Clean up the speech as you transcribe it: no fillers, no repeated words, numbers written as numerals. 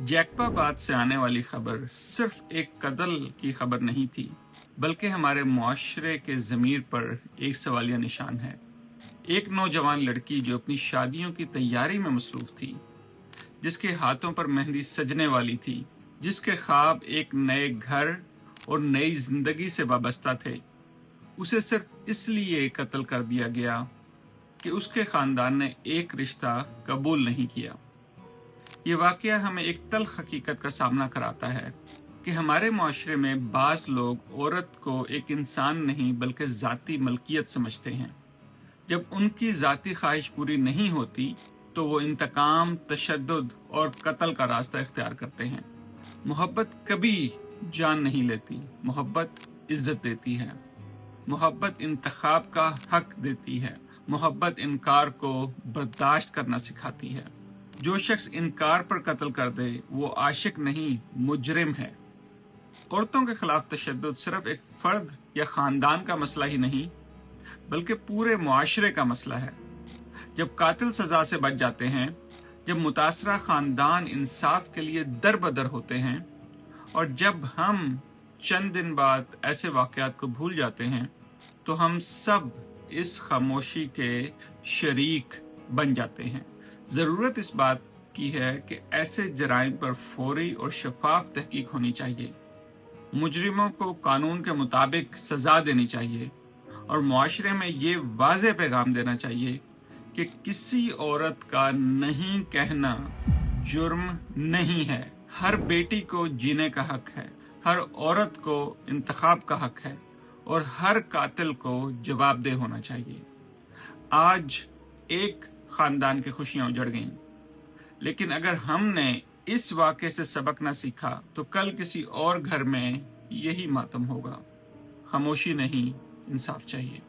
जैकबाबाद से आने वाली खबर सिर्फ एक कत्ल की खबर नहीं थी, बल्कि हमारे मुआशरे के ज़मीर पर एक सवालिया निशान है। एक नौजवान लड़की जो अपनी शादियों की तैयारी में मसरूफ थी, जिसके हाथों पर मेहंदी सजने वाली थी, जिसके ख्वाब एक नए घर और नई जिंदगी से वाबस्ता थे, उसे सिर्फ इसलिए कत्ल कर दिया गया कि उसके खानदान ने एक रिश्ता कबूल नहीं किया। ये वाकया हमें एक तल्ख हकीकत का सामना कराता है कि हमारे मुआशरे में बाज़ लोग औरत को एक इंसान नहीं बल्कि ज़ाती मलकियत समझते हैं। जब उनकी ज़ाती ख्वाहिश पूरी नहीं होती तो वो इंतकाम, तशद्दुद और कत्ल का रास्ता इख्तियार करते हैं। मोहब्बत कभी जान नहीं लेती, मोहब्बत इज्जत देती है, मोहब्बत इंतखाब का हक देती है, मोहब्बत इनकार को बर्दाश्त करना सिखाती है। जो शख्स इनकार पर कत्ल कर दे वो आशिक नहीं, मुजरिम है। औरतों के खिलाफ तशद्दुद सिर्फ एक फर्द या खानदान का मसला ही नहीं बल्कि पूरे मुआशरे का मसला है। जब कातिल सजा से बच जाते हैं, जब मुतासरा खानदान इंसाफ के लिए दर बदर होते हैं और जब हम चंद दिन बाद ऐसे वाक़यात को भूल जाते हैं तो हम सब इस खामोशी के शरीक बन जाते हैं। ज़रूरत इस बात की है कि ऐसे जराइम पर फौरी और शफाफ तहकीक होनी चाहिए। मुजरिमों को कानून के मुताबिक सज़ा देनी चाहिए और मुआशरे में ये वाज़ेह पैगाम देना चाहिए कि किसी औरत का नहीं कहना जुर्म नहीं है। हर बेटी को जीने का हक है, हर औरत को इंतखाब का हक है और हर कातिल को जवाबदेह होना चाहिए। आज एक खानदान की खुशियां उजड़ गईं, लेकिन अगर हमने इस वाक़े से सबक न सीखा तो कल किसी और घर में यही मातम होगा। खामोशी नहीं, इंसाफ चाहिए।